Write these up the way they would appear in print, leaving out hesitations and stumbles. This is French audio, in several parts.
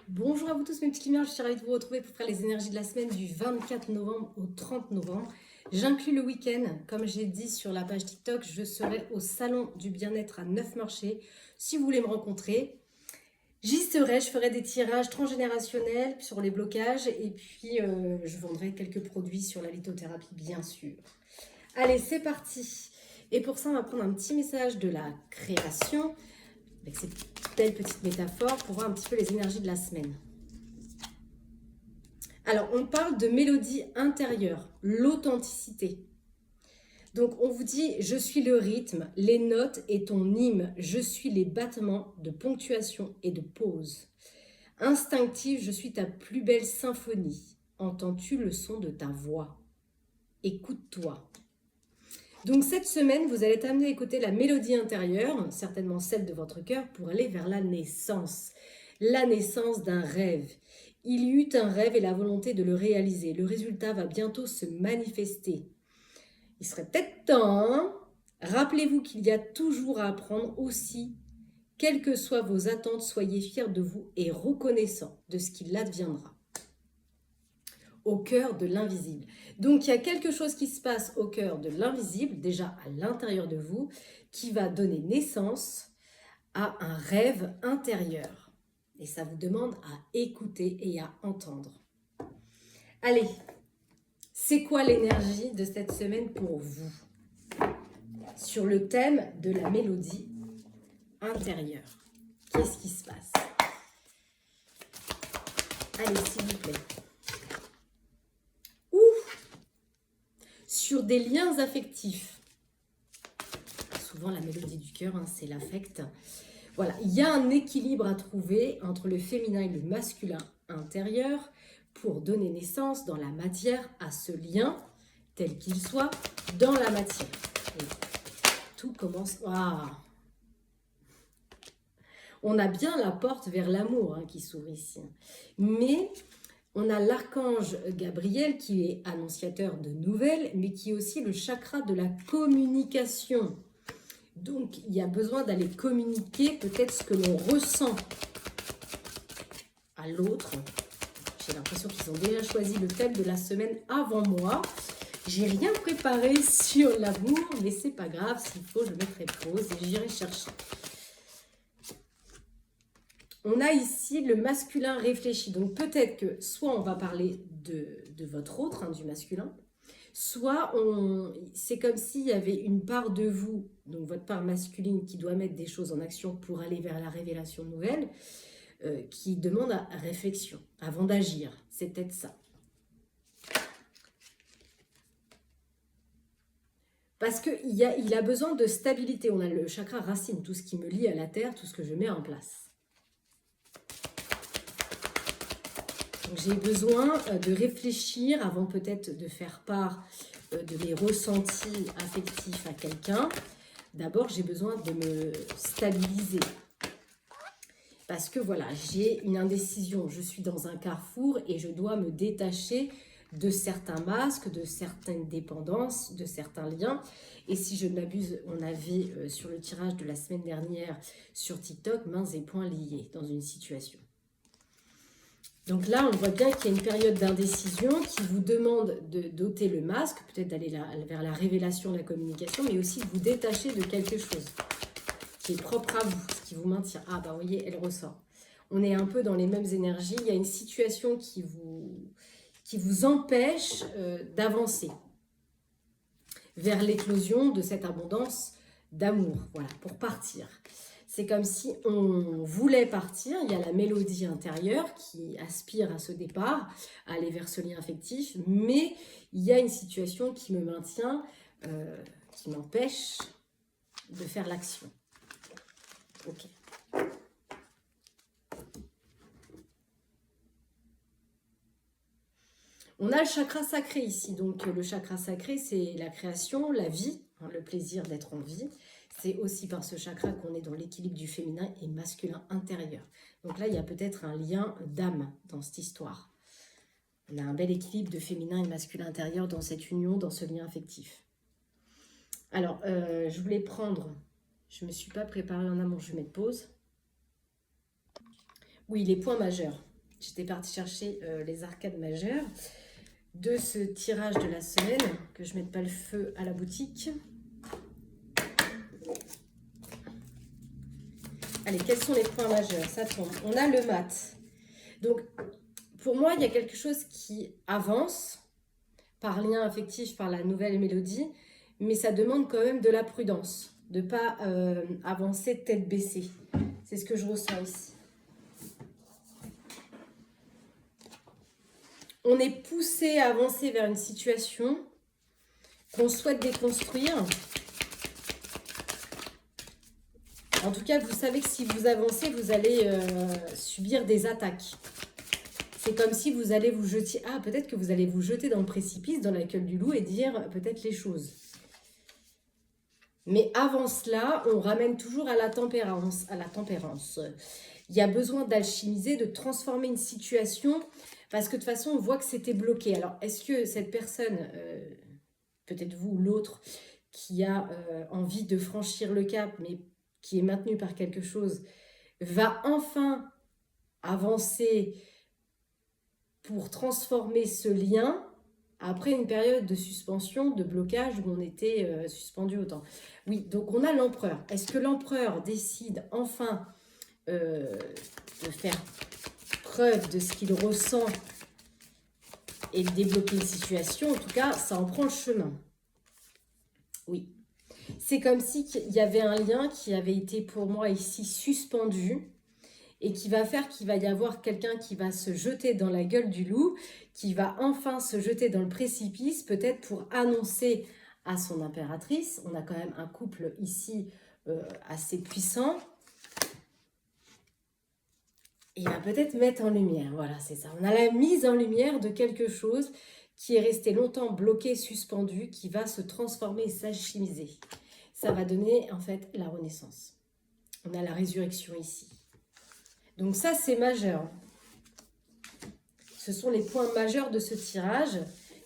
Bonjour à vous tous mes petits lumières, je suis ravie de vous retrouver pour faire les énergies de la semaine du 24 novembre au 30 novembre. J'inclus le week-end, comme j'ai dit sur la page TikTok, je serai au salon du bien-être à Neufmarché. Si vous voulez me rencontrer, j'y serai, je ferai des tirages transgénérationnels sur les blocages et puis je vendrai quelques produits sur la lithothérapie bien sûr. Allez, c'est parti. Et pour ça, on va prendre un petit message de la création avec ces belles petites métaphores pour voir un petit peu les énergies de la semaine. Alors, on parle de mélodie intérieure, l'authenticité. Donc, on vous dit, je suis le rythme, les notes et ton hymne, je suis les battements de ponctuation et de pause. Instinctif, je suis ta plus belle symphonie. Entends-tu le son de ta voix? Écoute-toi. Donc, cette semaine, vous allez être amené à écouter la mélodie intérieure, certainement celle de votre cœur, pour aller vers la naissance d'un rêve. Il y eut un rêve et la volonté de le réaliser. Le résultat va bientôt se manifester. Il serait peut-être temps, hein? Rappelez-vous qu'il y a toujours à apprendre aussi. Quelles que soient vos attentes, soyez fiers de vous et reconnaissants de ce qu'il adviendra. Au cœur de l'invisible. Donc il y a quelque chose qui se passe au cœur de l'invisible, déjà à l'intérieur de vous, qui va donner naissance à un rêve intérieur. Et ça vous demande à écouter et à entendre. Allez, c'est quoi l'énergie de cette semaine pour vous? Sur le thème de la mélodie intérieure. Qu'est-ce qui se passe? Allez, s'il vous plaît. Sur des liens affectifs. Souvent, la mélodie du cœur, hein, c'est l'affect. Voilà, il y a un équilibre à trouver entre le féminin et le masculin intérieur pour donner naissance dans la matière à ce lien, tel qu'il soit, dans la matière. Et tout commence... Ah. On a bien la porte vers l'amour hein, qui s'ouvre ici. Mais on a l'archange Gabriel qui est annonciateur de nouvelles, mais qui est aussi le chakra de la communication. Donc, il y a besoin d'aller communiquer peut-être ce que l'on ressent à l'autre. J'ai l'impression qu'ils ont déjà choisi le thème de la semaine avant moi. J'ai rien préparé sur l'amour, mais c'est pas grave. S'il faut, je mettrai pause et j'irai chercher. On a ici le masculin réfléchi. Donc, peut-être que soit on va parler de votre autre, hein, du masculin, soit c'est comme s'il y avait une part de vous, donc votre part masculine, qui doit mettre des choses en action pour aller vers la révélation nouvelle, qui demande à réflexion avant d'agir. C'est peut-être ça. Parce qu'il a besoin de stabilité. On a le chakra racine, tout ce qui me lie à la terre, tout ce que je mets en place. J'ai besoin de réfléchir avant peut-être de faire part de mes ressentis affectifs à quelqu'un. D'abord, j'ai besoin de me stabiliser. Parce que voilà, j'ai une indécision. Je suis dans un carrefour et je dois me détacher de certains masques, de certaines dépendances, de certains liens. Et si je ne m'abuse, on avait sur le tirage de la semaine dernière sur TikTok, mains et poings liés dans une situation. Donc là, on voit bien qu'il y a une période d'indécision qui vous demande de d'ôter le masque, peut-être d'aller vers la révélation, la communication, mais aussi de vous détacher de quelque chose qui est propre à vous, ce qui vous maintient. Ah bah vous voyez, elle ressort. On est un peu dans les mêmes énergies. Il y a une situation qui vous empêche d'avancer vers l'éclosion de cette abondance d'amour, voilà, pour partir. C'est comme si on voulait partir, il y a la mélodie intérieure qui aspire à ce départ, à aller vers ce lien affectif, mais il y a une situation qui me maintient, qui m'empêche de faire l'action. Ok. On a le chakra sacré ici, donc le chakra sacré c'est la création, la vie, hein, le plaisir d'être en vie. C'est aussi par ce chakra qu'on est dans l'équilibre du féminin et masculin intérieur. Donc là, il y a peut-être un lien d'âme dans cette histoire. On a un bel équilibre de féminin et masculin intérieur dans cette union, dans ce lien affectif. Alors, je voulais prendre... Je ne me suis pas préparée en amont, je vais mettre pause. Oui, les points majeurs. J'étais partie chercher les arcades majeures de ce tirage de la semaine, que je ne mette pas le feu à la boutique. Allez, quels sont les points majeurs? Ça tombe. On a le mat. Donc, pour moi, il y a quelque chose qui avance par lien affectif, par la nouvelle mélodie, mais ça demande quand même de la prudence, de ne pas avancer tête baissée. C'est ce que je ressens ici. On est poussé à avancer vers une situation qu'on souhaite déconstruire. En tout cas, vous savez que si vous avancez, vous allez subir des attaques. C'est comme si vous allez vous jeter... Ah, peut-être que vous allez vous jeter dans le précipice, dans la gueule du loup et dire peut-être les choses. Mais avant cela, on ramène toujours à la tempérance. Il y a besoin d'alchimiser, de transformer une situation, parce que de toute façon, on voit que c'était bloqué. Alors, est-ce que cette personne, peut-être vous ou l'autre, qui a envie de franchir le cap, mais qui est maintenu par quelque chose, va enfin avancer pour transformer ce lien après une période de suspension, de blocage où on était suspendu autant. Oui, donc on a l'empereur. Est-ce que l'empereur décide enfin de faire preuve de ce qu'il ressent et de débloquer une situation? En tout cas, ça en prend le chemin. Oui. C'est comme si il y avait un lien qui avait été pour moi ici suspendu et qui va faire qu'il va y avoir quelqu'un qui va se jeter dans la gueule du loup, qui va enfin se jeter dans le précipice, peut-être pour annoncer à son impératrice. On a quand même un couple ici assez puissant. Et il va peut-être mettre en lumière, voilà, c'est ça. On a la mise en lumière de quelque chose qui est resté longtemps bloqué, suspendu, qui va se transformer et s'alchimiser. Ça va donner en fait la renaissance. On a la résurrection ici. Donc ça, c'est majeur. Ce sont les points majeurs de ce tirage.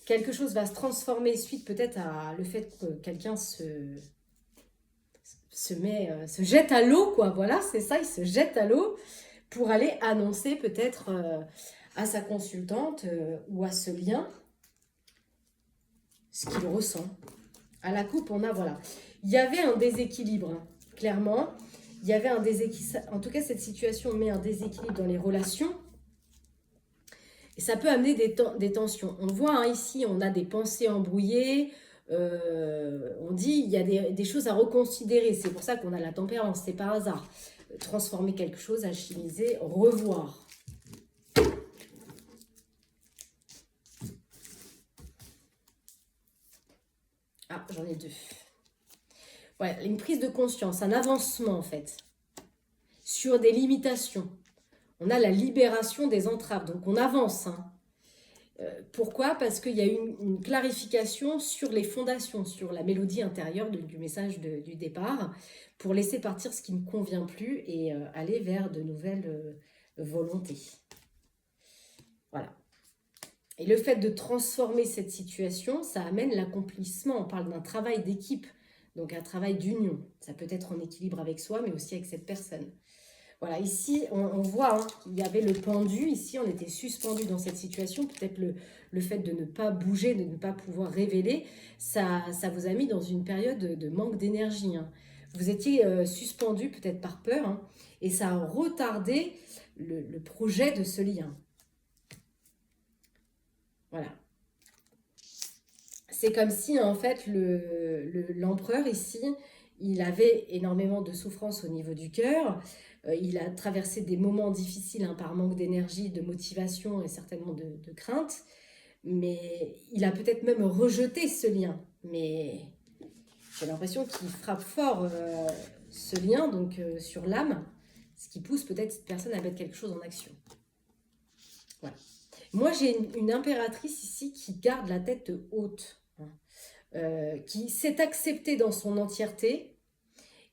Quelque chose va se transformer suite peut-être à le fait que quelqu'un se jette à l'eau, quoi. Voilà, c'est ça, il se jette à l'eau pour aller annoncer peut-être à sa consultante ou à ce lien ce qu'il ressent. À la coupe, on a, voilà. Il y avait un déséquilibre, hein, clairement. Il y avait un déséquilibre. En tout cas, cette situation met un déséquilibre dans les relations. Et ça peut amener des tensions. On voit hein, ici, on a des pensées embrouillées. On dit il y a des choses à reconsidérer. C'est pour ça qu'on a la tempérance. C'est par hasard. Transformer quelque chose, alchimiser, revoir. Ah, j'en ai deux. Ouais, une prise de conscience, un avancement en fait, sur des limitations. On a la libération des entraves, donc on avance. Hein. Pourquoi? Parce qu'il y a une clarification sur les fondations, sur la mélodie intérieure du message du départ, pour laisser partir ce qui ne convient plus et aller vers de nouvelles volontés. Voilà. Et le fait de transformer cette situation, ça amène l'accomplissement. On parle d'un travail d'équipe, donc un travail d'union. Ça peut être en équilibre avec soi, mais aussi avec cette personne. Voilà, ici, on voit hein, qu'il y avait le pendu. Ici, on était suspendu dans cette situation. Peut-être le fait de ne pas bouger, de ne pas pouvoir révéler, ça vous a mis dans une période de manque d'énergie. Hein. Vous étiez suspendu peut-être par peur, hein, et ça a retardé le projet de ce lien. Voilà. C'est comme si, en fait, l'empereur ici, il avait énormément de souffrance au niveau du cœur. Il a traversé des moments difficiles hein, par manque d'énergie, de motivation et certainement de crainte. Mais il a peut-être même rejeté ce lien. Mais j'ai l'impression qu'il frappe fort ce lien donc sur l'âme, ce qui pousse peut-être cette personne à mettre quelque chose en action. Voilà. Moi, j'ai une impératrice ici qui garde la tête haute, hein, qui s'est acceptée dans son entièreté.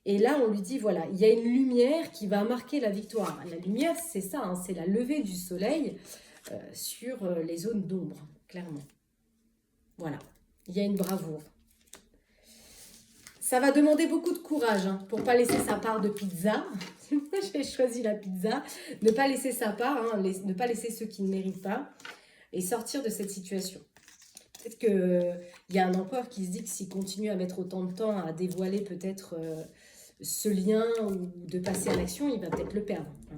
Et là, on lui dit, voilà, il y a une lumière qui va marquer la victoire. La lumière, c'est ça, hein, c'est la levée du soleil sur les zones d'ombre, clairement. Voilà, il y a une bravoure. Ça va demander beaucoup de courage hein, pour ne pas laisser sa part de pizza. Moi, j'ai choisi la pizza. Ne pas laisser sa part, hein, ne pas laisser ceux qui ne méritent pas et sortir de cette situation. Peut-être qu'il y a un empereur qui se dit que s'il continue à mettre autant de temps à dévoiler peut-être ce lien ou de passer à l'action, il va peut-être le perdre. Hein.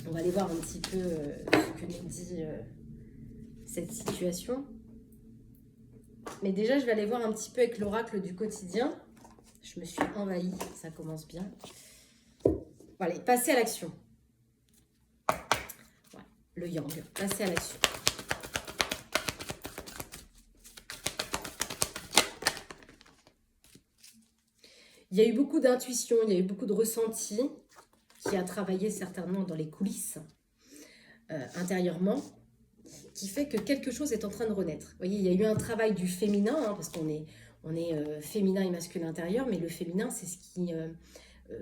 On va aller voir un petit peu ce que nous dit cette situation. Mais déjà, je vais aller voir un petit peu avec l'oracle du quotidien. Je me suis envahie, ça commence bien. Voilà, passer à l'action. Voilà, le yang, passer à l'action. Il y a eu beaucoup d'intuition, il y a eu beaucoup de ressenti qui a travaillé certainement dans les coulisses intérieurement, qui fait que quelque chose est en train de renaître. Vous voyez, il y a eu un travail du féminin, hein, parce qu'on est, féminin et masculin intérieur, mais le féminin, c'est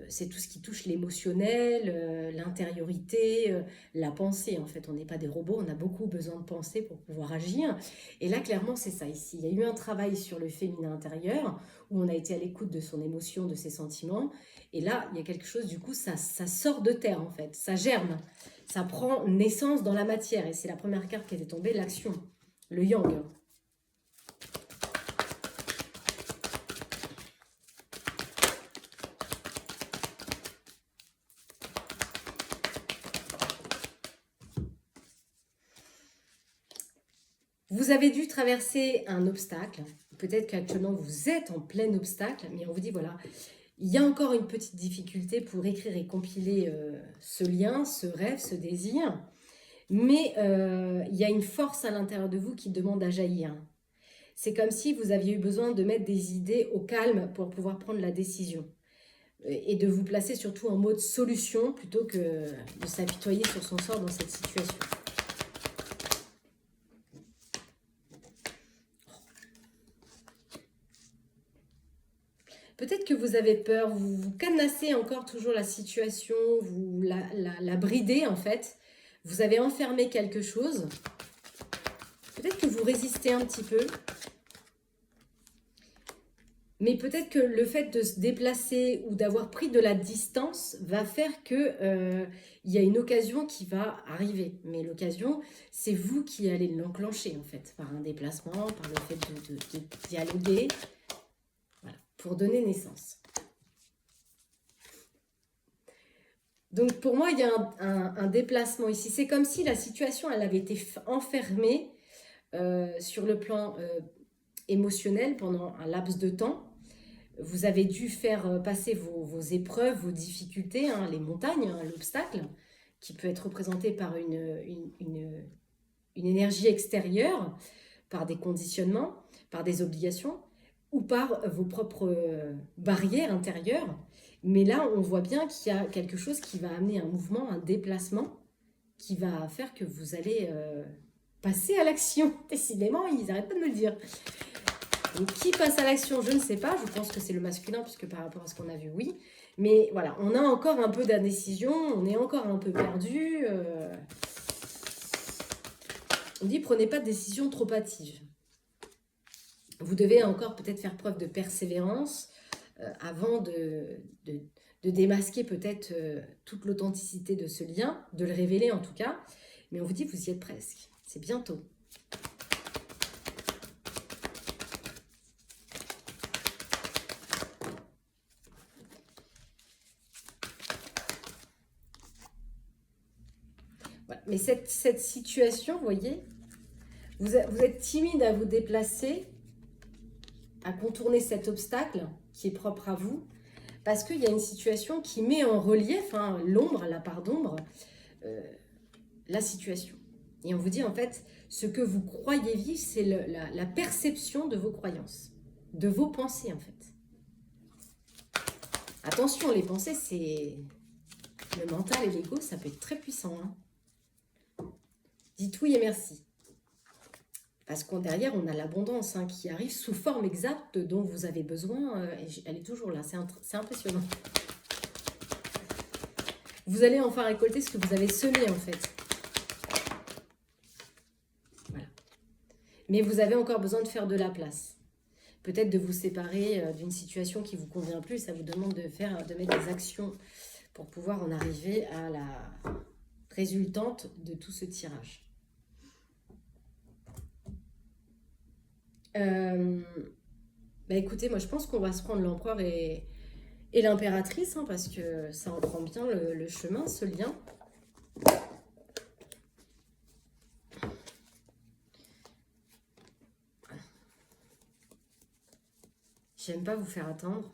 c'est tout ce qui touche l'émotionnel, l'intériorité, la pensée. En fait, on n'est pas des robots, on a beaucoup besoin de penser pour pouvoir agir. Et là, clairement, c'est ça ici. Il y a eu un travail sur le féminin intérieur, où on a été à l'écoute de son émotion, de ses sentiments. Et là, il y a quelque chose, du coup, ça sort de terre, en fait. Ça germe. Ça prend naissance dans la matière. Et c'est la première carte qui était tombée, l'action. Le yang. Vous avez dû traverser un obstacle. Peut-être qu'actuellement, vous êtes en plein obstacle. Mais on vous dit, voilà, il y a encore une petite difficulté pour écrire et compiler ce lien, ce rêve, ce désir. Mais il y a une force à l'intérieur de vous qui demande à jaillir. C'est comme si vous aviez eu besoin de mettre des idées au calme pour pouvoir prendre la décision. Et de vous placer surtout en mode solution plutôt que de s'apitoyer sur son sort dans cette situation. Peut-être que vous avez peur, vous cadenassez encore toujours la situation, vous la bridez en fait. Vous avez enfermé quelque chose. Peut-être que vous résistez un petit peu. Mais peut-être que le fait de se déplacer ou d'avoir pris de la distance va faire qu'il y a une occasion qui va arriver. Mais l'occasion, c'est vous qui allez l'enclencher en fait, par un déplacement, par le fait de dialoguer. Voilà, pour donner naissance. Donc pour moi, il y a un déplacement ici. C'est comme si la situation, elle avait été enfermée sur le plan émotionnel pendant un laps de temps. Vous avez dû faire passer vos épreuves, vos difficultés, hein, les montagnes, hein, l'obstacle, qui peut être représenté par une énergie extérieure, par des conditionnements, par des obligations, ou par vos propres barrières intérieures. Mais là, on voit bien qu'il y a quelque chose qui va amener un mouvement, un déplacement, qui va faire que vous allez passer à l'action. Décidément, ils n'arrêtent pas de me le dire. Donc, qui passe à l'action, je ne sais pas. Je pense que c'est le masculin, puisque par rapport à ce qu'on a vu, oui. Mais voilà, on a encore un peu d'indécision, on est encore un peu perdu. On dit, prenez pas de décision trop hâtive. Vous devez encore peut-être faire preuve de persévérance avant de démasquer peut-être toute l'authenticité de ce lien, de le révéler en tout cas. Mais on vous dit, vous y êtes presque. C'est bientôt. Voilà. Mais cette situation, vous voyez, vous êtes timide à vous déplacer, à contourner cet obstacle qui est propre à vous, parce qu'il y a une situation qui met en relief, hein, l'ombre, la part d'ombre, la situation. Et on vous dit en fait, ce que vous croyez vivre, c'est la perception de vos croyances, de vos pensées en fait. Attention, les pensées, c'est le mental et l'ego, ça peut être très puissant. Hein. Dites oui et merci. Parce qu'en derrière, on a l'abondance hein, qui arrive sous forme exacte dont vous avez besoin. Et elle est toujours là, c'est impressionnant. Vous allez enfin récolter ce que vous avez semé en fait. Voilà. Mais vous avez encore besoin de faire de la place. peut-être de vous séparer d'une situation qui ne vous convient plus. Ça vous demande de mettre des actions pour pouvoir en arriver à la résultante de tout ce tirage. Écoutez, moi je pense qu'on va se prendre l'empereur et l'impératrice, hein, parce que ça en prend bien le chemin, ce lien. J'aime pas vous faire attendre.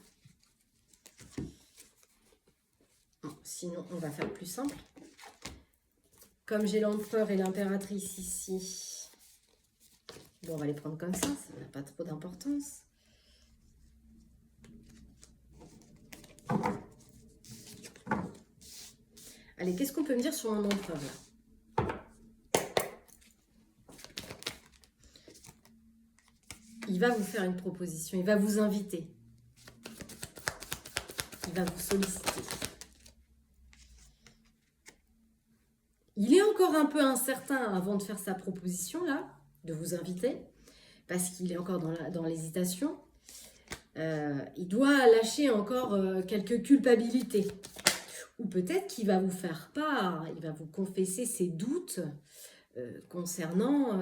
Bon, sinon, on va faire plus simple. Comme j'ai l'empereur et l'impératrice ici, bon, on va les prendre comme ça n'a pas trop d'importance. Allez, qu'est-ce qu'on peut me dire sur mon empereur là? Il va vous faire une proposition, il va vous inviter. Il va vous solliciter. Il est encore un peu incertain avant de faire sa proposition là, de vous inviter, parce qu'il est encore dans l'hésitation. Il doit lâcher encore quelques culpabilités. Ou peut-être qu'il va vous faire part, il va vous confesser ses doutes concernant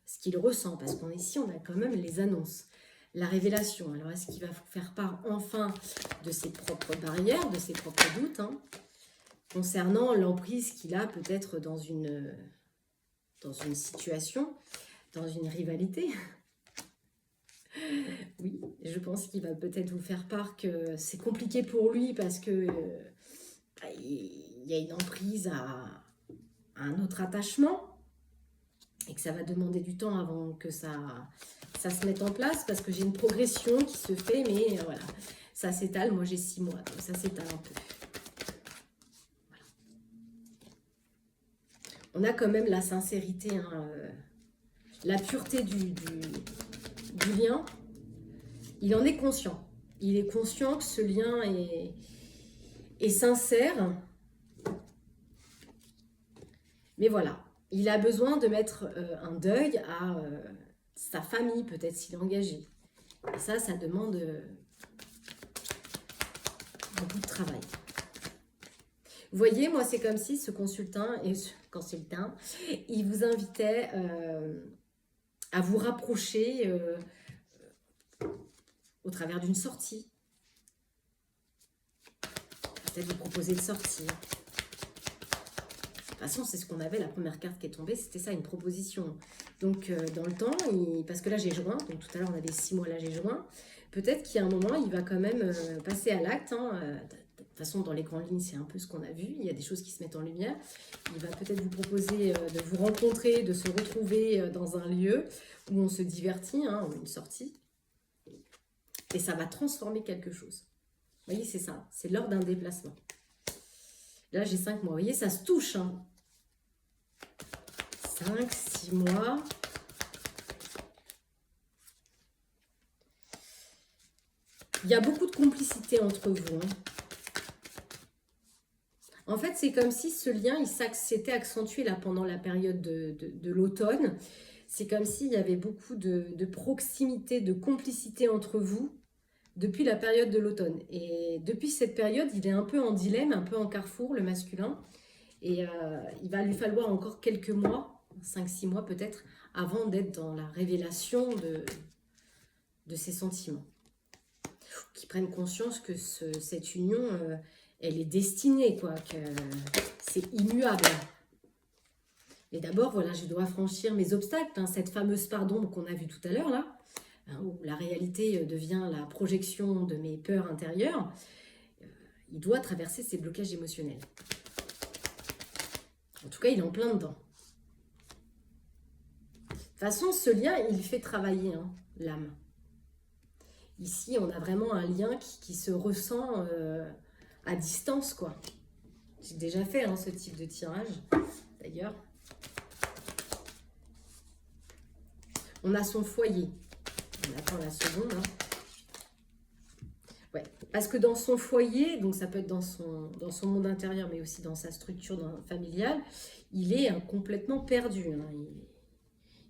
ce qu'il ressent. Parce qu'ici, on a quand même les annonces, la révélation. Alors, est-ce qu'il va vous faire part enfin de ses propres barrières, de ses propres doutes, hein, concernant l'emprise qu'il a peut-être dans une situation, dans une rivalité? Oui, je pense qu'il va peut-être vous faire part que c'est compliqué pour lui parce que il y a une emprise à un autre attachement et que ça va demander du temps avant que ça se mette en place parce que j'ai une progression qui se fait, mais voilà, ça s'étale. Moi, j'ai 6 mois, donc ça s'étale un peu. Voilà. On a quand même la sincérité, hein, la pureté du lien. Il en est conscient. Il est conscient que ce lien est sincère. Mais voilà, il a besoin de mettre un deuil à sa famille, peut-être s'il est engagé. Et ça demande beaucoup de travail. Vous voyez, moi, c'est comme si ce consultant, il vous invitait à vous rapprocher au travers d'une sortie. Peut-être vous proposer de sortir. De toute façon, c'est ce qu'on avait, la première carte qui est tombée, c'était ça, une proposition. Donc, dans le temps, parce que là, j'ai joint, donc tout à l'heure, on avait 6 mois, là, j'ai joint, peut-être qu'il y a un moment, il va quand même passer à l'acte. Hein, de toute façon, dans les grandes lignes, c'est un peu ce qu'on a vu. Il y a des choses qui se mettent en lumière. Il va peut-être vous proposer de vous rencontrer, de se retrouver dans un lieu où on se divertit, hein, une sortie. Et ça va transformer quelque chose. Vous voyez, c'est ça. C'est lors d'un déplacement. Là, j'ai 5 mois. Vous voyez, ça se touche. Hein. 5, 6 mois. Il y a beaucoup de complicité entre vous. Hein. En fait, c'est comme si ce lien, il s'était accentué là pendant la période de l'automne. C'est comme s'il y avait beaucoup de proximité, de complicité entre vous depuis la période de l'automne. Et depuis cette période, il est un peu en dilemme, un peu en carrefour, le masculin. Et il va lui falloir encore quelques mois, 5-6 mois peut-être, avant d'être dans la révélation de ses sentiments. Qu'ils prennent conscience que cette union, elle est destinée, quoi, que c'est immuable. Et d'abord, voilà, je dois franchir mes obstacles, hein, cette fameuse part d'ombre qu'on a vue tout à l'heure, là, hein, où la réalité devient la projection de mes peurs intérieures. Il doit traverser ces blocages émotionnels. En tout cas, il est en plein dedans. De toute façon, ce lien, il fait travailler hein, l'âme. Ici, on a vraiment un lien qui se ressent à distance, quoi. J'ai déjà fait hein, ce type de tirage, d'ailleurs. On a son foyer. On attend la seconde. Hein. Ouais, parce que dans son foyer, donc ça peut être dans son monde intérieur, mais aussi dans sa structure familiale, il est complètement perdu. Hein.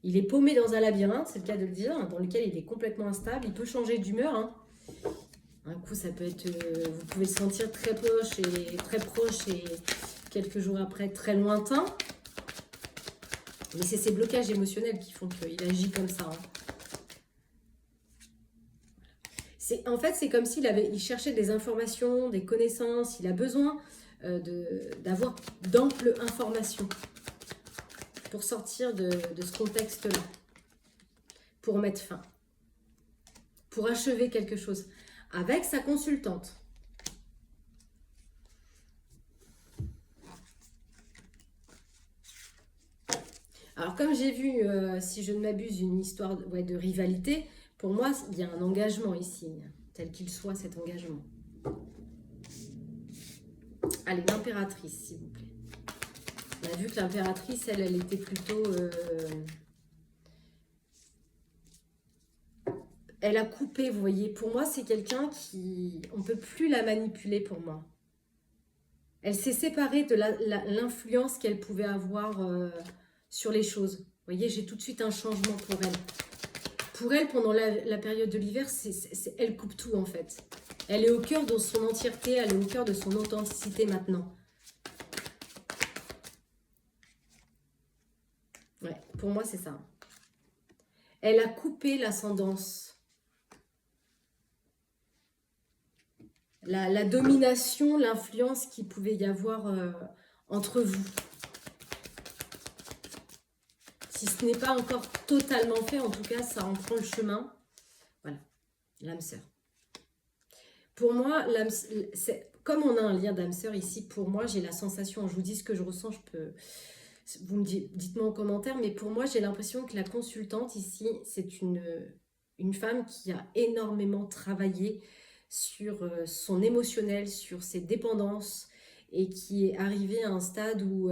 Il est paumé dans un labyrinthe, c'est le cas de le dire, dans lequel il est complètement instable. Il peut changer d'humeur, hein. Un coup, ça peut être... vous pouvez se sentir très proche et quelques jours après, très lointain. Mais c'est ces blocages émotionnels qui font qu'il agit comme ça, hein. En fait, c'est comme il cherchait des informations, des connaissances. Il a besoin d'avoir d'amples informations pour sortir de ce contexte-là, pour mettre fin, pour achever quelque chose avec sa consultante. Alors, comme j'ai vu, si je ne m'abuse, une histoire de rivalité, pour moi, il y a un engagement ici, tel qu'il soit cet engagement. Allez, l'impératrice, s'il vous plaît. On a vu que l'impératrice, elle était plutôt... elle a coupé, vous voyez. Pour moi, c'est quelqu'un qui... On ne peut plus la manipuler pour moi. Elle s'est séparée de l'influence qu'elle pouvait avoir sur les choses. Vous voyez, j'ai tout de suite un changement pour elle. Pour elle, pendant la période de l'hiver, elle coupe tout en fait. Elle est au cœur de son entièreté, elle est au cœur de son authenticité maintenant. Ouais, pour moi, c'est ça. Elle a coupé l'ascendance. La domination, l'influence qu'il pouvait y avoir entre vous. Si ce n'est pas encore totalement fait, en tout cas, ça en prend le chemin. Voilà, l'âme sœur. Pour moi, comme on a un lien d'âme sœur ici, pour moi, j'ai la sensation, je vous dis ce que je ressens, vous me dites-moi en commentaire, mais pour moi, j'ai l'impression que la consultante ici, c'est une femme qui a énormément travaillé sur son émotionnel, sur ses dépendances, et qui est arrivée à un stade où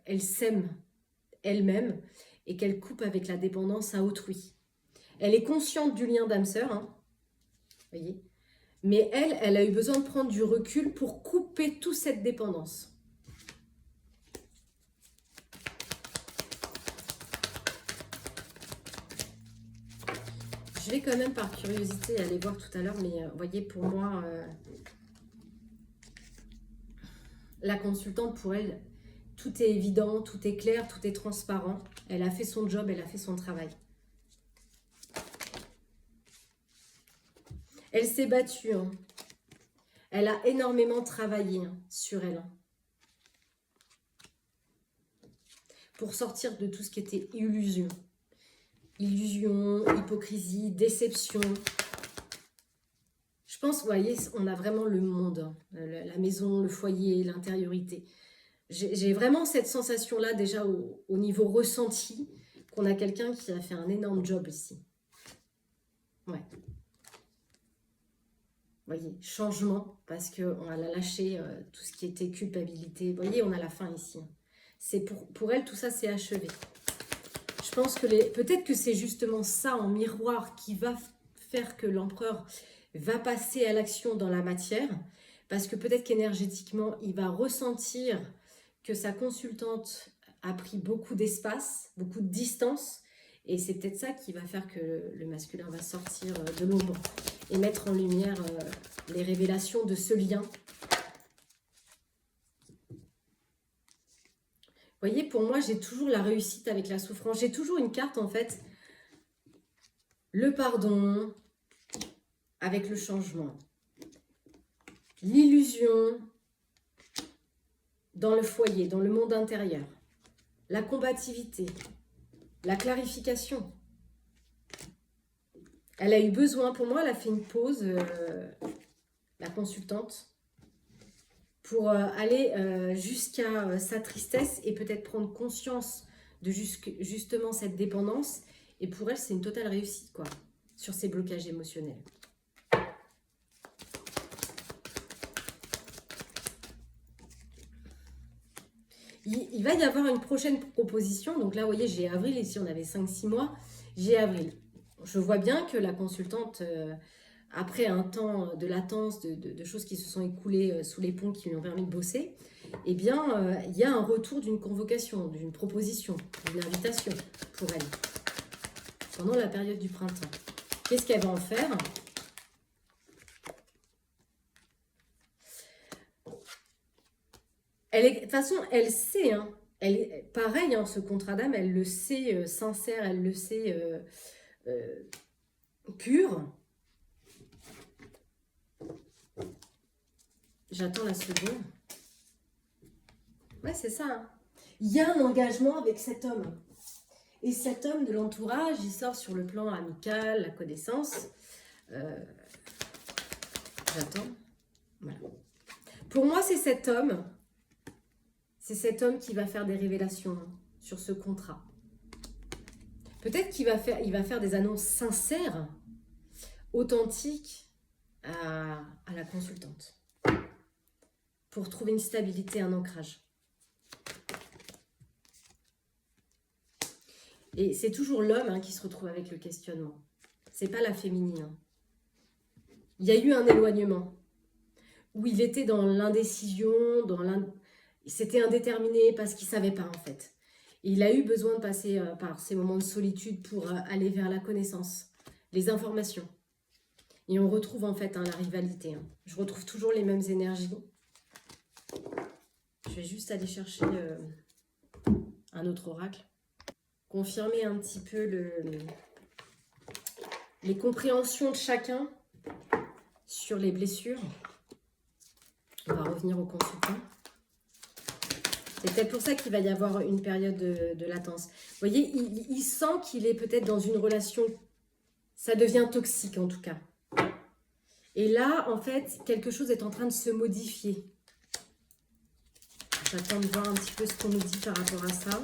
elle s'aime elle-même, et qu'elle coupe avec la dépendance à autrui. Elle est consciente du lien d'âme sœur, hein, voyez, mais elle a eu besoin de prendre du recul pour couper toute cette dépendance. Je vais quand même par curiosité aller voir tout à l'heure, mais vous voyez, pour moi, la consultante, pour elle, tout est évident, tout est clair, tout est transparent. Elle a fait son job, elle a fait son travail. Elle s'est battue, hein. Elle a énormément travaillé sur elle. Pour sortir de tout ce qui était illusion. Illusion, hypocrisie, déception. Je pense, vous voyez, on a vraiment le monde. La maison, le foyer, l'intériorité. J'ai vraiment cette sensation-là déjà au niveau ressenti qu'on a quelqu'un qui a fait un énorme job ici. Ouais. Vous voyez, changement, parce qu'on a lâché tout ce qui était culpabilité. Vous voyez, on a la fin ici. C'est pour elle, tout ça, c'est achevé. Je pense que peut-être que c'est justement ça en miroir qui va faire que l'empereur va passer à l'action dans la matière, parce que peut-être qu'énergétiquement, il va ressentir que sa consultante a pris beaucoup d'espace, beaucoup de distance, et c'est peut-être ça qui va faire que le masculin va sortir de l'ombre et mettre en lumière les révélations de ce lien. Vous voyez, pour moi, j'ai toujours la réussite avec la souffrance. J'ai toujours une carte, en fait, le pardon avec le changement. L'illusion dans le foyer, dans le monde intérieur. La combativité, la clarification. Elle a eu besoin, pour moi, elle a fait une pause, la consultante, pour aller jusqu'à sa tristesse et peut-être prendre conscience de justement cette dépendance. Et pour elle, c'est une totale réussite, quoi, sur ces blocages émotionnels. Il va y avoir une prochaine proposition. Donc là, vous voyez, j'ai avril. Ici, on avait 5-6 mois. J'ai avril. Je vois bien que la consultante, après un temps de latence, de choses qui se sont écoulées sous les ponts, qui lui ont permis de bosser, eh bien, il y a un retour d'une convocation, d'une proposition, d'une invitation pour elle. pendant la période du printemps. Qu'est-ce qu'elle va en faire? De toute façon, elle sait, hein, pareil, hein, ce contrat d'âme, elle le sait sincère, elle le sait pur. J'attends la seconde. Ouais, c'est ça. Hein. Il y a un engagement avec cet homme. Et cet homme de l'entourage, il sort sur le plan amical, la connaissance. J'attends. Voilà. Pour moi, c'est cet homme. C'est cet homme qui va faire des révélations sur ce contrat. Peut-être qu'il va faire des annonces sincères, authentiques à la consultante. Pour trouver une stabilité, un ancrage. Et c'est toujours l'homme hein, qui se retrouve avec le questionnement. C'est pas la féminine. Hein. Il y a eu un éloignement où il était dans l'indécision, c'était indéterminé parce qu'il savait pas en fait. Et il a eu besoin de passer par ces moments de solitude pour aller vers la connaissance, les informations. Et on retrouve en fait hein, la rivalité. Hein. Je retrouve toujours les mêmes énergies. Je vais juste aller chercher un autre oracle. Confirmer un petit peu les compréhensions de chacun sur les blessures. On va revenir au consultant. C'est peut-être pour ça qu'il va y avoir une période de latence. Vous voyez, il sent qu'il est peut-être dans une relation, ça devient toxique en tout cas. Et là, en fait, quelque chose est en train de se modifier. J'attends de voir un petit peu ce qu'on nous dit par rapport à ça.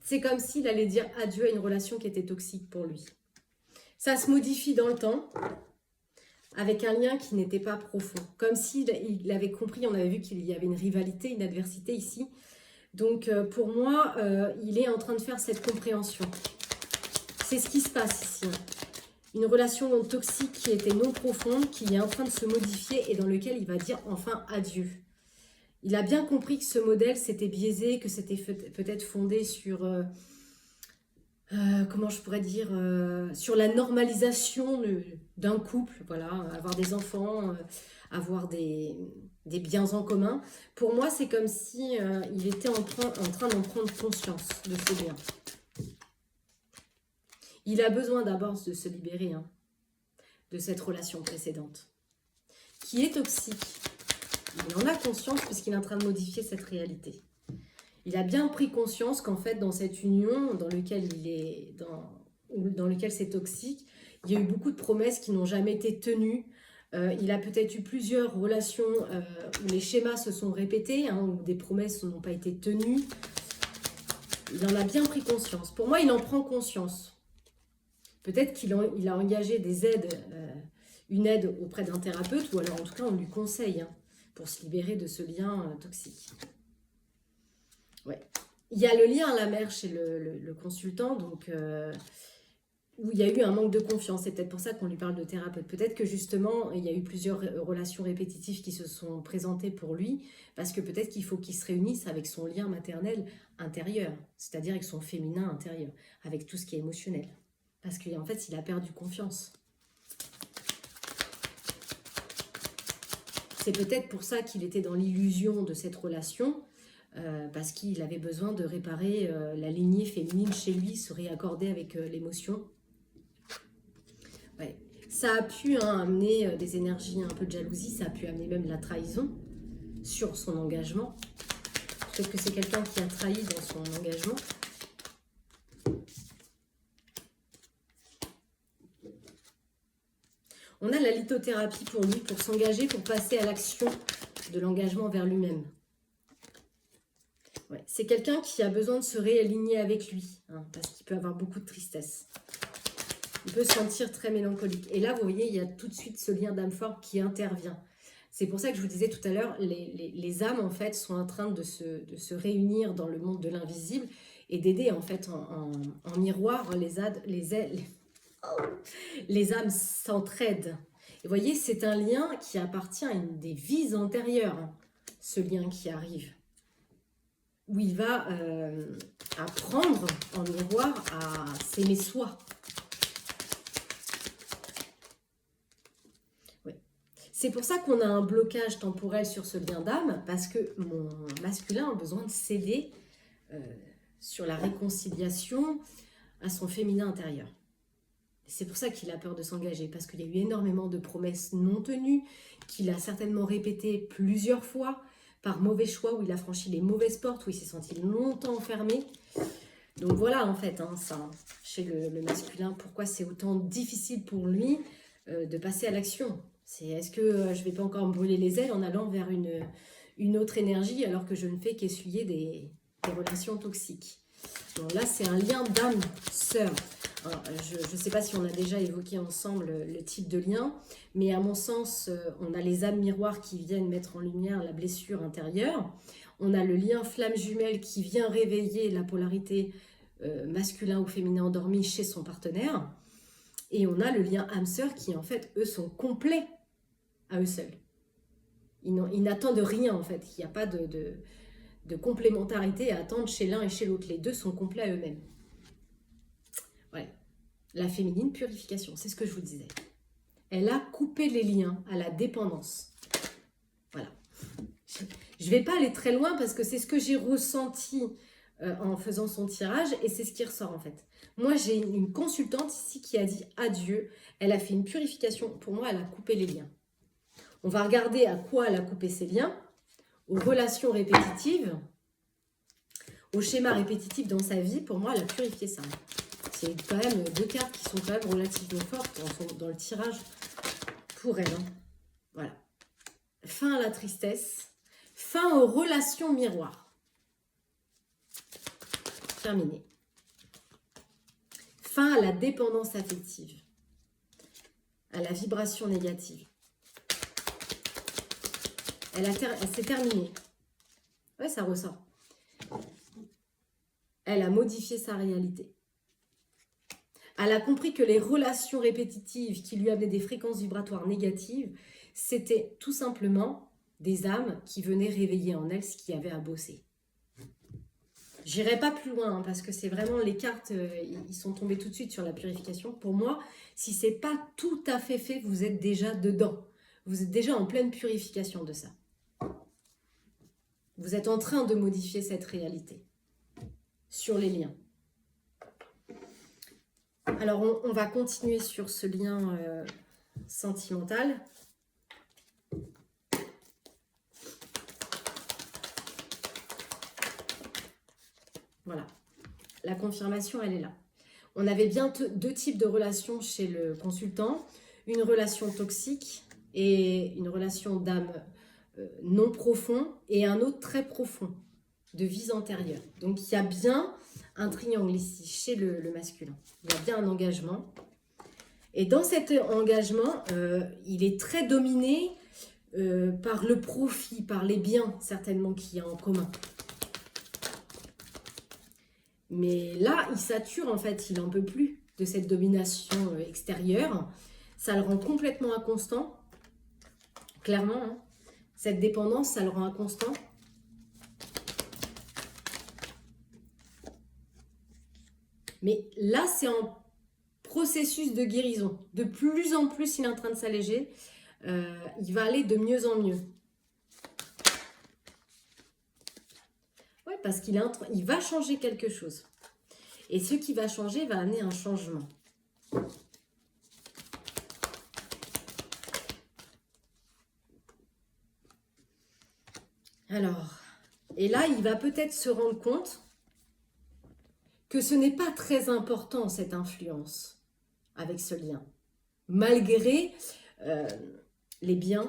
C'est comme s'il allait dire adieu à une relation qui était toxique pour lui. Ça se modifie dans le temps, avec un lien qui n'était pas profond. Comme s'il avait compris, on avait vu qu'il y avait une rivalité, une adversité ici. Donc pour moi, il est en train de faire cette compréhension. C'est ce qui se passe ici. Une relation toxique qui était non profonde, qui est en train de se modifier et dans lequel il va dire enfin adieu. Il a bien compris que ce modèle, c'était biaisé, que c'était peut-être fondé sur, comment je pourrais dire, sur la normalisation d'un couple, voilà, avoir des enfants, avoir des biens en commun. Pour moi, c'est comme si il était en train d'en prendre conscience de ce bien. Il a besoin d'abord de se libérer hein, de cette relation précédente, qui est toxique. Il en a conscience puisqu'il est en train de modifier cette réalité. Il a bien pris conscience qu'en fait, dans cette union dans laquelle dans lequel c'est toxique, il y a eu beaucoup de promesses qui n'ont jamais été tenues. Il a peut-être eu plusieurs relations où les schémas se sont répétés, hein, où des promesses n'ont pas été tenues. Il en a bien pris conscience. Pour moi, il en prend conscience. Peut-être qu'il a engagé des aides, une aide auprès d'un thérapeute, ou alors en tout cas, on lui conseille, hein, pour se libérer de ce lien toxique. Ouais. Il y a le lien à la mère chez le consultant, donc où il y a eu un manque de confiance. C'est peut-être pour ça qu'on lui parle de thérapeute. Peut-être que justement, il y a eu plusieurs relations répétitives qui se sont présentées pour lui, parce que peut-être qu'il faut qu'il se réunisse avec son lien maternel intérieur, c'est-à-dire avec son féminin intérieur, avec tout ce qui est émotionnel. Parce qu'en fait, il a perdu confiance. C'est peut-être pour ça qu'il était dans l'illusion de cette relation, parce qu'il avait besoin de réparer la lignée féminine chez lui, se réaccorder avec l'émotion. Ouais. Ça a pu amener des énergies un peu de jalousie, ça a pu amener même la trahison sur son engagement. Peut-être que c'est quelqu'un qui a trahi dans son engagement. On a la lithothérapie pour lui, pour s'engager, pour passer à l'action de l'engagement vers lui-même. Ouais, c'est quelqu'un qui a besoin de se réaligner avec lui, hein, parce qu'il peut avoir beaucoup de tristesse. Il peut se sentir très mélancolique. Et là, vous voyez, il y a tout de suite ce lien d'âme fort qui intervient. C'est pour ça que je vous disais tout à l'heure, les âmes, en fait, sont en train de se réunir dans le monde de l'invisible et d'aider, en fait, en miroir, les âmes s'entraident. Et vous voyez, c'est un lien qui appartient à une des vies antérieures, hein, ce lien qui arrive. où il va apprendre en miroir à s'aimer soi. Ouais. C'est pour ça qu'on a un blocage temporel sur ce lien d'âme, parce que mon masculin a besoin de céder sur la réconciliation à son féminin intérieur. C'est pour ça qu'il a peur de s'engager, parce qu'il y a eu énormément de promesses non tenues, qu'il a certainement répétées plusieurs fois, par mauvais choix, où il a franchi les mauvaises portes, où il s'est senti longtemps enfermé. Donc voilà, en fait, hein, ça, chez le masculin, pourquoi c'est autant difficile pour lui de passer à l'action. C'est est-ce que je ne vais pas encore me brûler les ailes en allant vers une autre énergie, alors que je ne fais qu'essuyer des relations toxiques. Donc là, c'est un lien d'âme-sœur. Je ne sais pas si on a déjà évoqué ensemble le type de lien, mais à mon sens, on a les âmes miroirs qui viennent mettre en lumière la blessure intérieure. On a le lien flamme jumelle qui vient réveiller la polarité masculin ou féminin endormi chez son partenaire. Et on a le lien âme-sœur qui, en fait, eux, sont complets à eux seuls. Ils n'attendent rien, en fait. Il n'y a pas de complémentarité à attendre chez l'un et chez l'autre. Les deux sont complets à eux-mêmes. Ouais. La féminine purification, c'est ce que je vous disais. Elle a coupé les liens à la dépendance. Voilà. Je ne vais pas aller très loin parce que c'est ce que j'ai ressenti en faisant son tirage et c'est ce qui ressort en fait. Moi, j'ai une consultante ici qui a dit adieu. Elle a fait une purification. Pour moi, elle a coupé les liens. On va regarder à quoi elle a coupé ses liens. Aux relations répétitives, au schéma répétitif dans sa vie. Pour moi, elle a purifié ça. C'est quand même deux cartes qui sont quand même relativement fortes dans le tirage pour elle. Hein. Voilà. Fin à la tristesse. Fin aux relations miroirs. Terminé. Fin à la dépendance affective. À la vibration négative. Elle s'est terminée. Ouais, ça ressort. Elle a modifié sa réalité. Elle a compris que les relations répétitives qui lui amenaient des fréquences vibratoires négatives, c'était tout simplement des âmes qui venaient réveiller en elle ce qu'il y avait à bosser. J'irai pas plus loin hein, parce que c'est vraiment les cartes, ils sont tombés tout de suite sur la purification. Pour moi, si c'est pas tout à fait fait, vous êtes déjà dedans. Vous êtes déjà en pleine purification de ça. Vous êtes en train de modifier cette réalité sur les liens. Alors, on va continuer sur ce lien sentimental. Voilà. La confirmation, elle est là. On avait bien deux types de relations chez le consultant. Une relation toxique et une relation d'âme non profond et un autre très profond de vie antérieure. Donc, il y a bien un triangle ici chez le masculin. Il y a bien un engagement. Et dans cet engagement, il est très dominé par le profit, par les biens certainement qu'il y a en commun. Mais là, il sature en fait, il n'en peut plus de cette domination extérieure. Ça le rend complètement inconstant. Clairement, hein. Cette dépendance, ça le rend inconstant. Mais là, c'est en processus de guérison. De plus en plus, il est en train de s'alléger. Il va aller de mieux en mieux. Oui, parce qu'il va changer quelque chose. Et ce qui va changer va amener un changement. Alors, et là, il va peut-être se rendre compte que ce n'est pas très important, cette influence avec ce lien. Malgré les biens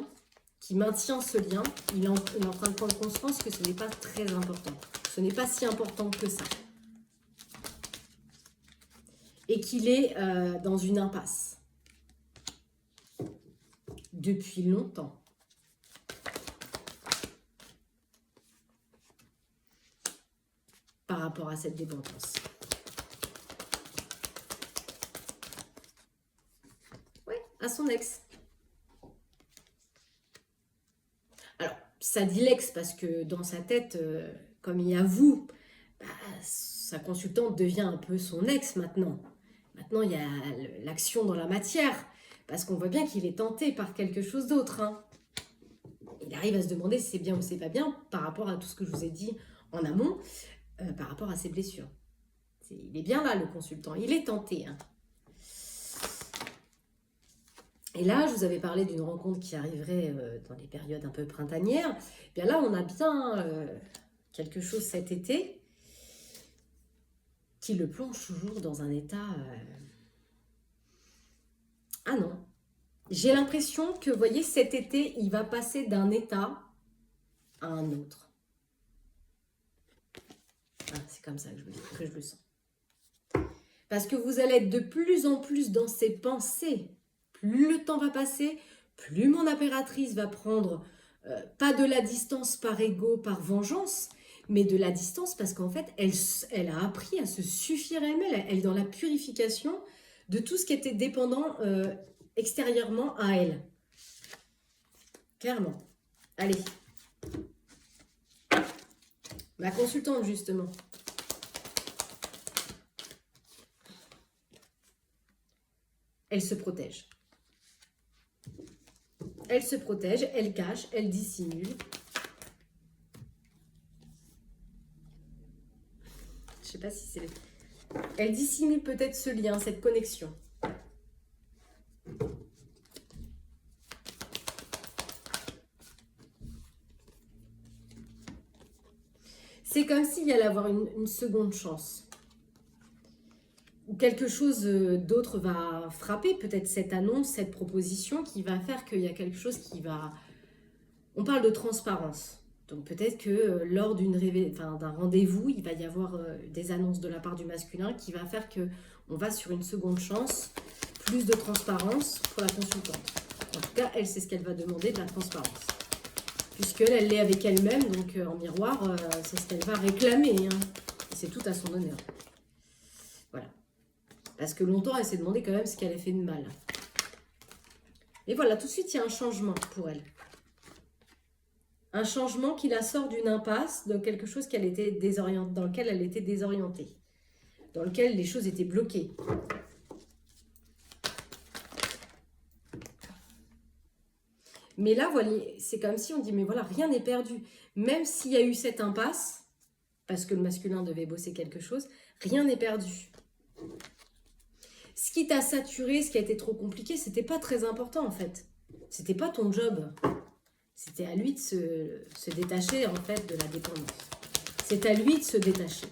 qui maintient ce lien, il est en train de prendre conscience que ce n'est pas très important. Ce n'est pas si important que ça. Et qu'il est dans une impasse. Depuis longtemps. Par rapport à cette dépendance. Oui, à son ex. Alors, ça dit l'ex parce que dans sa tête, comme il y a vous, bah, sa consultante devient un peu son ex maintenant. Maintenant, il y a l'action dans la matière, parce qu'on voit bien qu'il est tenté par quelque chose d'autre. Hein. Il arrive à se demander si c'est bien ou c'est pas bien par rapport à tout ce que je vous ai dit en amont, par rapport à ses blessures. Il est bien là, le consultant. Il est tenté. Hein. Et là, je vous avais parlé d'une rencontre qui arriverait dans les périodes un peu printanières. Bien là, on a bien quelque chose cet été qui le plonge toujours dans un état... Ah non. J'ai l'impression que, vous voyez, cet été, il va passer d'un état à un autre. Ah, c'est comme ça que je le sens. Parce que vous allez être de plus en plus dans ses pensées. Plus le temps va passer, plus mon impératrice va prendre pas de la distance par ego, par vengeance, mais de la distance parce qu'en fait, elle a appris à se suffire elle-même. Elle est dans la purification de tout ce qui était dépendant extérieurement à elle. Clairement. Allez. Ma consultante, justement. Elle se protège. Elle se protège, elle cache, elle dissimule. Je ne sais pas si c'est... Elle dissimule peut-être ce lien, cette connexion. C'est comme s'il y allait avoir une seconde chance. Ou quelque chose d'autre va frapper, peut-être cette annonce, cette proposition qui va faire qu'il y a quelque chose qui va... On parle de transparence. Donc peut-être que lors d'un rendez-vous, il va y avoir des annonces de la part du masculin qui va faire qu'on va sur une seconde chance, plus de transparence pour la consultante. En tout cas, elle, c'est ce qu'elle va demander, de la transparence. Puisqu'elle l'est avec elle-même, donc en miroir, c'est ce qu'elle va réclamer. Hein. C'est tout à son honneur. Voilà. Parce que longtemps, elle s'est demandé quand même ce qu'elle a fait de mal. Et voilà, tout de suite, il y a un changement pour elle. Un changement qui la sort d'une impasse, de quelque chose dans lequel elle était désorientée. Dans lequel les choses étaient bloquées. Mais là, voilà, c'est comme si on dit, mais voilà, rien n'est perdu. Même s'il y a eu cette impasse, parce que le masculin devait bosser quelque chose, rien n'est perdu. Ce qui t'a saturé, ce qui a été trop compliqué, c'était pas très important en fait. C'était pas ton job. C'était à lui de se détacher en fait de la dépendance. C'est à lui de se détacher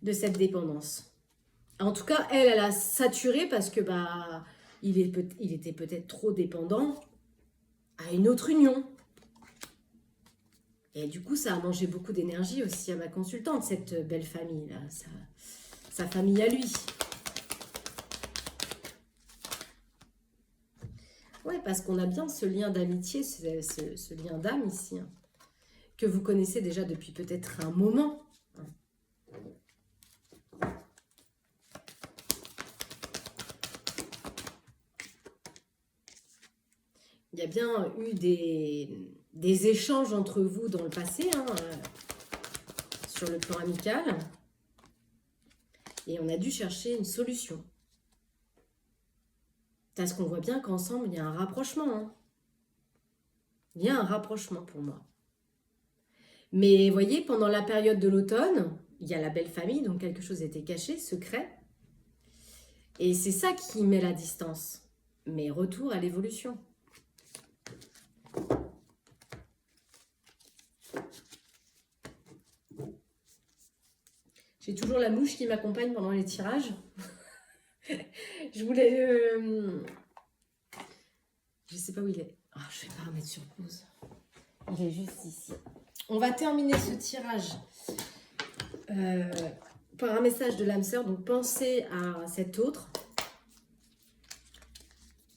de cette dépendance. En tout cas, elle a saturé parce que il était peut-être trop dépendant à une autre union. Et du coup, ça a mangé beaucoup d'énergie aussi à ma consultante, cette belle famille-là, sa famille à lui. Ouais, parce qu'on a bien ce lien d'amitié, ce lien d'âme ici, hein, que vous connaissez déjà depuis peut-être un moment. Il y a bien eu des échanges entre vous dans le passé, hein, sur le plan amical. Et on a dû chercher une solution. Parce qu'on voit bien qu'ensemble, il y a un rapprochement. Hein. Il y a un rapprochement pour moi. Mais vous voyez, pendant la période de l'automne, il y a la belle famille, donc quelque chose était caché, secret. Et c'est ça qui met la distance. Mais retour à l'évolution. J'ai toujours la mouche qui m'accompagne pendant les tirages. Je voulais... Je sais pas où il est. Oh, je vais pas remettre sur pause. Il est juste ici. On va terminer ce tirage par un message de l'âme sœur. Donc, pensez à cet autre.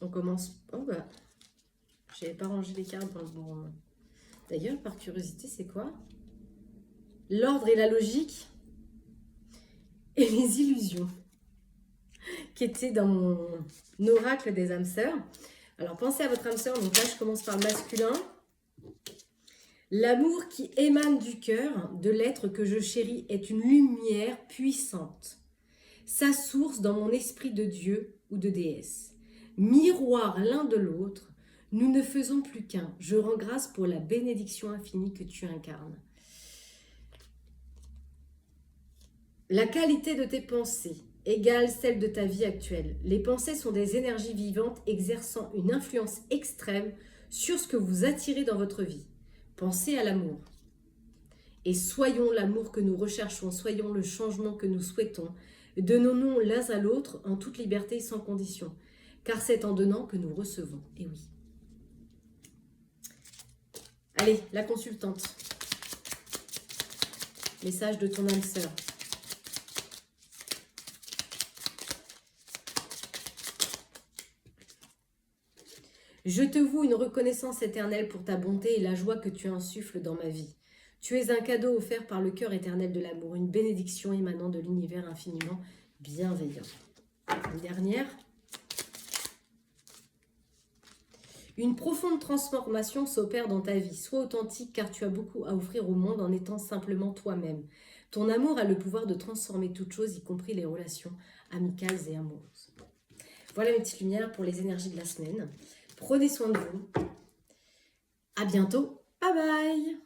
On commence... Oh, bah... Je n'avais pas rangé les cartes dans le bon... D'ailleurs, par curiosité, c'est quoi? L'ordre et la logique et les illusions qui étaient dans mon oracle des âmes sœurs. Alors, pensez à votre âme sœur. Donc là, je commence par le masculin. L'amour qui émane du cœur de l'être que je chéris est une lumière puissante. Sa source dans mon esprit de Dieu ou de déesse. Miroir l'un de l'autre, nous ne faisons plus qu'un. Je rends grâce pour la bénédiction infinie que tu incarnes. La qualité de tes pensées égale celle de ta vie actuelle. Les pensées sont des énergies vivantes exerçant une influence extrême sur ce que vous attirez dans votre vie. Pensez à l'amour. Et soyons l'amour que nous recherchons, soyons le changement que nous souhaitons. Donnons-nous l'un à l'autre en toute liberté et sans condition. Car c'est en donnant que nous recevons. Et oui. Allez, la consultante. Message de ton âme sœur. Je te voue une reconnaissance éternelle pour ta bonté et la joie que tu insuffles dans ma vie. Tu es un cadeau offert par le cœur éternel de l'amour, une bénédiction émanant de l'univers infiniment bienveillant. Une dernière. Une profonde transformation s'opère dans ta vie. Sois authentique car tu as beaucoup à offrir au monde en étant simplement toi-même. Ton amour a le pouvoir de transformer toute chose, y compris les relations amicales et amoureuses. Voilà mes petites lumières pour les énergies de la semaine. Prenez soin de vous. À bientôt. Bye bye.